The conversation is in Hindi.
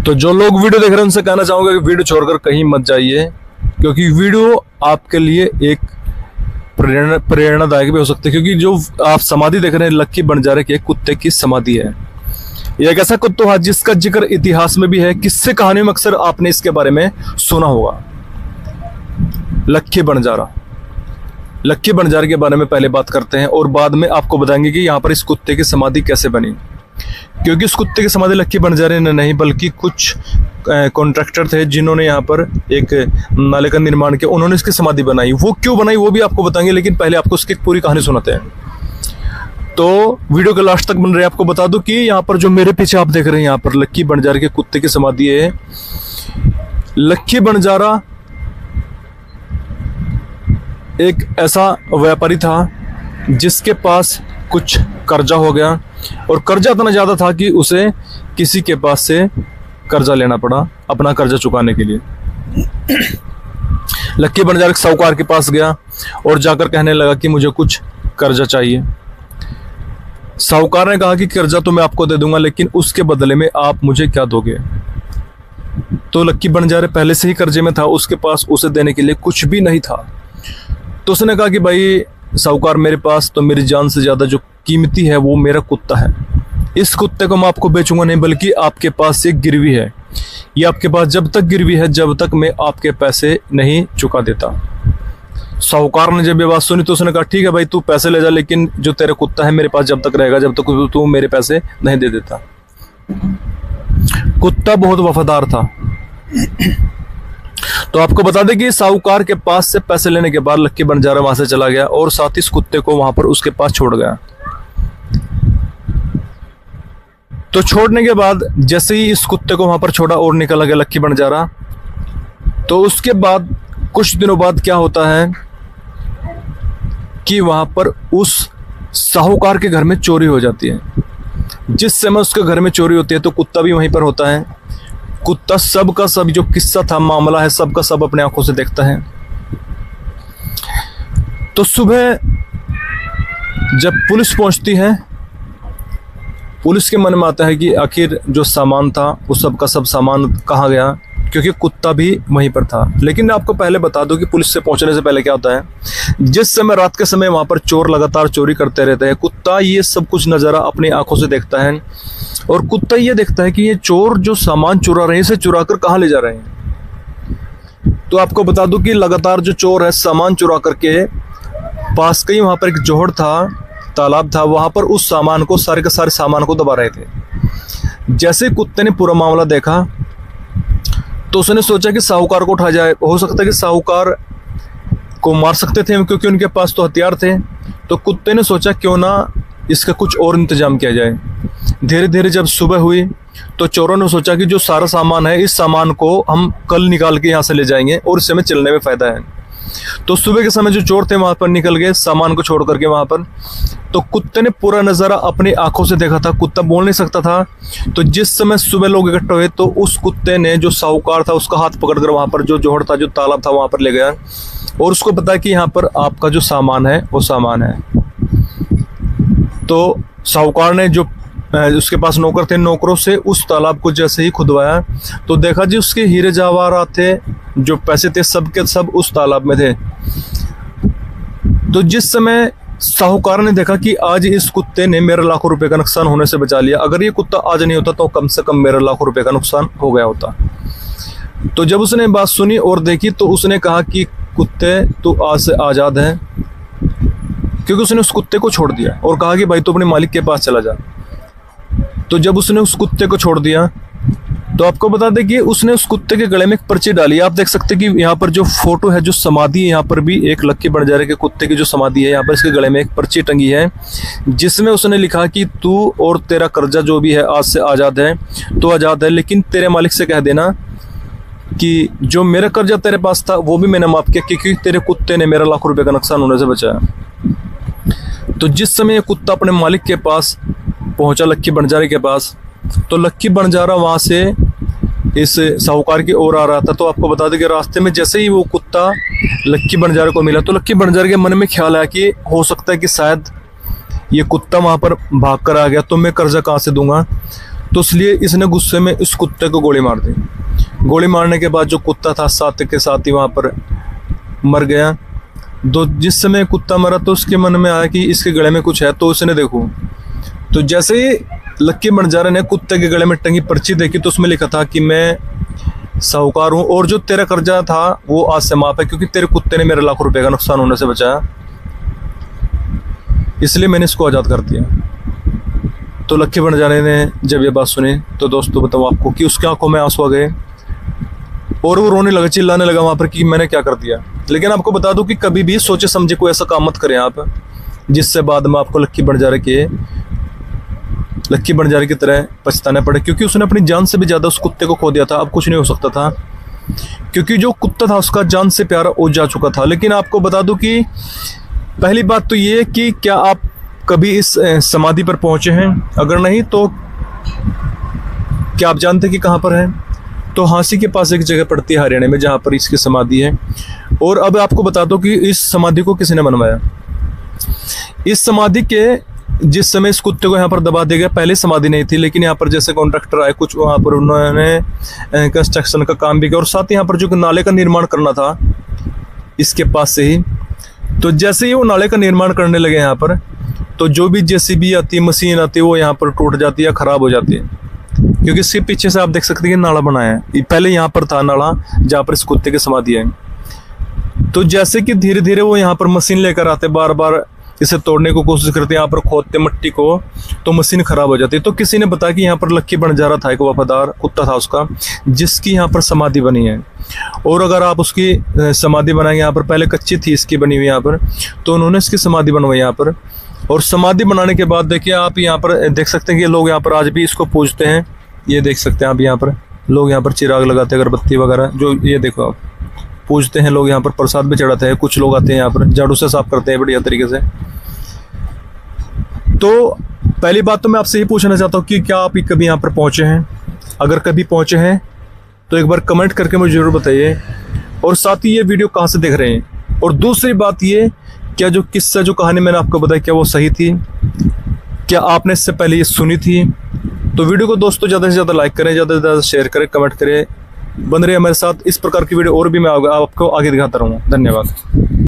तो जो लोग वीडियो देख रहे हैं उनसे कहना चाहूंगा कि वीडियो छोड़कर कहीं मत जाइए, क्योंकि वीडियो आपके लिए एक प्रेरणादायक भी हो सकती है। क्योंकि जो आप समाधि देख रहे हैं लक्की बंजारे के कुत्ते की समाधि है। यह एक ऐसा कुत्ता है जिसका जिक्र इतिहास में भी है, किस्से कहानियों में अक्सर आपने इसके बारे में सुना होगा। लक्की बंजारा, लक्की बंजारे के बारे में पहले बात करते हैं और बाद में आपको बताएंगे कि यहाँ पर इस कुत्ते की समाधि कैसे बनी। क्योंकि इस कुत्ते की समाधि लक्की बंजारे ने नहीं बल्कि कुछ कॉन्ट्रैक्टर थे जिन्होंने यहाँ पर एक नाले का निर्माण किया, उन्होंने इसकी समाधि बनाई। वो क्यों बनाई वो भी आपको बताएंगे, लेकिन पहले आपको उसकी पूरी कहानी सुनाते हैं। तो वीडियो के लास्ट तक बन रहे हैं। आपको बता दूं कि यहाँ पर जो मेरे पीछे आप देख रहे हैं यहाँ पर लक्की बंजारे के कुत्ते की समाधि है। लक्की बंजारा एक ऐसा व्यापारी था जिसके पास कुछ कर्जा हो गया, और कर्जा इतना ज़्यादा था कि उसे किसी के पास से कर्जा लेना पड़ा अपना कर्जा चुकाने के लिए। लक्की बंजारा एक साहूकार के पास गया और जाकर कहने लगा कि मुझे कुछ कर्जा चाहिए। साहूकार ने कहा कि कर्जा तो मैं आपको दे दूंगा, लेकिन उसके बदले में आप मुझे क्या दोगे। तो लक्की बंजारे पहले से ही कर्जे में था, उसके पास उसे देने के लिए कुछ भी नहीं था। तो उसने कहा कि भाई साहूकार, मेरे पास तो मेरी जान से ज़्यादा जो कीमती है वो मेरा कुत्ता है। इस कुत्ते को मैं आपको बेचूंगा नहीं, बल्कि आपके पास एक गिरवी है। ये आपके पास जब तक गिरवी है जब तक मैं आपके पैसे नहीं चुका देता। साहूकार ने जब ये बात सुनी तो उसने कहा ठीक है भाई, तू पैसे ले जा, लेकिन जो तेरा कुत्ता है मेरे पास जब तक रहेगा जब तक तू मेरे पैसे नहीं दे देता। कुत्ता बहुत वफादार था। तो आपको बता दें कि साहूकार के पास से पैसे लेने के बाद लक्की बंजारा वहां से चला गया और साथ ही इस कुत्ते को वहां पर उसके पास छोड़ गया। तो छोड़ने के बाद जैसे ही इस कुत्ते को वहां पर छोड़ा और निकल गया लक्की बंजारा, तो उसके बाद कुछ दिनों बाद क्या होता है कि वहां पर उस साहूकार के घर में चोरी हो जाती है। जिस समय उसके घर में चोरी होती है तो कुत्ता भी वहीं पर होता है। कुत्ता सब का सब जो किस्सा था, मामला है, सब का सब अपने आंखों से देखता है। तो सुबह जब पुलिस पहुंचती है, पुलिस के मन में आता है कि आखिर जो सामान था वो सब का सब सामान कहाँ गया, क्योंकि कुत्ता भी वहीं पर था। लेकिन आपको पहले बता दूं कि पुलिस से पहुंचने से पहले क्या होता है, जिस समय रात के समय वहां पर चोर लगातार चोरी करते रहते हैं, कुत्ता ये सब कुछ नज़ारा अपनी आंखों से देखता है और कुत्ता ये देखता है कि ये चोर जो सामान चुरा रहे हैं इसे चुरा कर कहाँ ले जा रहे हैं। तो आपको बता दूं कि लगातार जो चोर है सामान चुरा करके पास कहीं वहां पर एक जोहड़ था, तालाब था, वहां पर उस सामान को सारे के सारे सामान को दबा रहे थे। जैसे कुत्ते ने पूरा मामला देखा तो उसने सोचा कि साहूकार को उठा जाए। हो सकता है कि साहूकार को मार सकते थे क्योंकि उनके पास तो हथियार थे। तो कुत्ते ने सोचा क्यों ना इसका कुछ और इंतजाम किया जाए। धीरे धीरे जब सुबह हुई तो चोरों ने सोचा कि जो सारा सामान है इस सामान को हम कल निकाल के यहाँ से ले जाएंगे और इससे हमें चलने में फ़ायदा है। तो सुबह के समय जो चोर थे वहाँ पर निकल गए सामान को छोड़ करके वहाँ पर। तो कुत्ते ने पूरा नज़ारा अपनी आंखों से देखा था। कुत्ता बोल नहीं सकता था। तो जिस समय सुबह लोग इकट्ठे हुए तो उस कुत्ते ने जो साहूकार था उसका हाथ पकड़कर वहाँ पर जो जोहड़ था, जो तालाब था, वहाँ पर ले गया और उसको पता कि यहाँ पर आपका जो सामान है वो सामान है। तो साहूकार ने जो उसके पास नौकर थे, नौकरों से उस तालाब को जैसे ही खुदवाया तो देखा जी उसके हीरे जवाहरात थे, जो पैसे थे सब के सब उस तालाब में थे। तो जिस समय साहूकार ने देखा कि आज इस कुत्ते ने मेरा लाखों रुपए का नुकसान होने से बचा लिया, अगर ये कुत्ता आज नहीं होता तो कम से कम मेरा लाखों रुपए का नुकसान हो गया होता। तो जब उसने बात सुनी और देखी तो उसने कहा कि कुत्ते तू आज से आज़ाद है, क्योंकि उसने उस कुत्ते को छोड़ दिया और कहा कि भाई तू अपने मालिक के पास चला जा। तो जब उसने उस कुत्ते को छोड़ दिया तो आपको बता दें कि उसने उस कुत्ते के गले में एक पर्ची डाली। आप देख सकते हैं कि यहाँ पर जो फोटो है, जो समाधि है, यहाँ पर भी एक लक्की बंजारे के कुत्ते की जो समाधि है, यहाँ पर इसके गले में एक पर्ची टंगी है जिसमें उसने लिखा कि तू और तेरा कर्जा जो भी है आज से आज़ाद है। तो आज़ाद है, लेकिन तेरे मालिक से कह देना कि जो मेरा कर्जा तेरे पास था वो भी मैंने माफ़ किया, क्योंकि तेरे कुत्ते ने मेरा लाखों रुपये का नुकसान होने से बचाया। तो जिस समय ये कुत्ता अपने मालिक के पास पहुंचा, लक्की बंजारे के पास, तो लक्की बंजारा वहां से इस साहूकार की ओर आ रहा था। तो आपको बता दें कि रास्ते में जैसे ही वो कुत्ता लक्की बंजारे को मिला तो लक्की बंजारे के मन में ख्याल आया कि हो सकता है कि शायद ये कुत्ता वहां पर भाग कर आ गया तो मैं कर्जा कहाँ से दूंगा। तो इसलिए इसने गुस्से में इस कुत्ते को गोली मार दी। गोली मारने के बाद जो कुत्ता था साथ के साथ ही वहाँ पर मर गया। तो जिस समय कुत्ता मरा तो उसके मन में आया कि इसके गले में कुछ है, तो उसने देखो, तो जैसे ही लक्की बंजारे ने कुत्ते के गले में टंगी पर्ची देखी तो उसमें लिखा था कि मैं साहूकार हूँ और जो तेरा कर्जा था वो आज से माफ है, क्योंकि तेरे कुत्ते ने मेरे लाखों रुपए का नुकसान होने से बचाया, इसलिए मैंने इसको आज़ाद कर दिया। तो लक्की बंजारे ने जब ये बात सुनी तो दोस्तों बताओ आपको कि उसकी आंखों में आंसू आ गए और वो रोने लगा, चिल्लाने लगा वहाँ पर कि मैंने क्या कर दिया। लेकिन आपको बता दूं कि कभी भी सोचे समझे कोई ऐसा काम मत करें आप जिससे बाद में आपको लक्की बंजारे की तरह पछताना पड़े, क्योंकि उसने अपनी जान से भी ज़्यादा उस कुत्ते को खो दिया था। अब कुछ नहीं हो सकता था, क्योंकि जो कुत्ता था उसका जान से प्यारा हो जा चुका था। लेकिन आपको बता दूं कि पहली बात तो ये कि क्या आप कभी इस समाधि पर पहुंचे हैं? अगर नहीं तो क्या आप जानते कि कहाँ पर है? तो हांसी के पास एक जगह पड़ती है हरियाणा में, जहाँ पर इसकी समाधि है। और अब आपको बता दो कि इस समाधि को किसने बनवाया। इस समाधि के जिस समय इस कुत्ते को यहाँ पर दबा दिया गया, पहले समाधि नहीं थी, लेकिन यहाँ पर जैसे कॉन्ट्रैक्टर आए कुछ, वहाँ पर उन्होंने कंस्ट्रक्शन का काम भी किया और साथ ही यहाँ पर जो नाले का निर्माण करना था इसके पास से ही, तो जैसे ही वो नाले का निर्माण करने लगे यहाँ पर, तो जो भी जेसीबी आती है, मशीन आती है, वो यहाँ पर टूट जाती है, खराब हो जाती है, क्योंकि इसके पीछे से आप देख सकते हैं नाला बनाया है। पहले यहाँ पर था नाला जहाँ पर इस कुत्ते की समाधि है। तो जैसे कि धीरे धीरे वो यहाँ पर मशीन लेकर आते, बार बार इसे तोड़ने को कोशिश करते, यहाँ पर खोदते मिट्टी को, तो मशीन खराब हो जाती है। तो किसी ने बताया कि यहाँ पर लक्की बंजारा था, एक वफादार कुत्ता था उसका, जिसकी यहाँ पर समाधि बनी है। और अगर आप उसकी समाधि बनाएंगे, यहाँ पर पहले कच्ची थी इसकी बनी हुई यहाँ पर, तो उन्होंने इसकी समाधि बनवाई यहाँ पर। और समाधि बनाने के बाद देखिए आप यहाँ पर देख सकते हैं कि लोग यहाँ पर आज भी इसको पूजते हैं। ये देख सकते हैं आप, यहाँ पर लोग यहाँ पर चिराग लगाते हैं, अगरबत्ती वगैरह, जो ये देखो आप पूजते हैं लोग, यहाँ पर प्रसाद भी चढ़ाते हैं। कुछ लोग आते हैं यहाँ पर झाड़ू से साफ करते हैं बढ़िया तरीके से। तो पहली बात तो मैं आपसे ये पूछना चाहता हूँ कि क्या आप कभी यहाँ पर पहुँचे हैं? अगर कभी पहुँचे हैं तो एक बार कमेंट करके मुझे ज़रूर बताइए, और साथ ही ये वीडियो कहाँ से देख रहे हैं। और दूसरी बात ये, क्या जो किस्सा, जो कहानी मैंने आपको बताई, क्या वो सही थी? क्या आपने इससे पहले ये सुनी थी? तो वीडियो को दोस्तों ज़्यादा से ज़्यादा लाइक करें, ज़्यादा से ज़्यादा शेयर करें, कमेंट करें, बन रहे हमारे साथ। इस प्रकार की वीडियो और भी मैं आपको आगे दिखाता रहूँगा। धन्यवाद।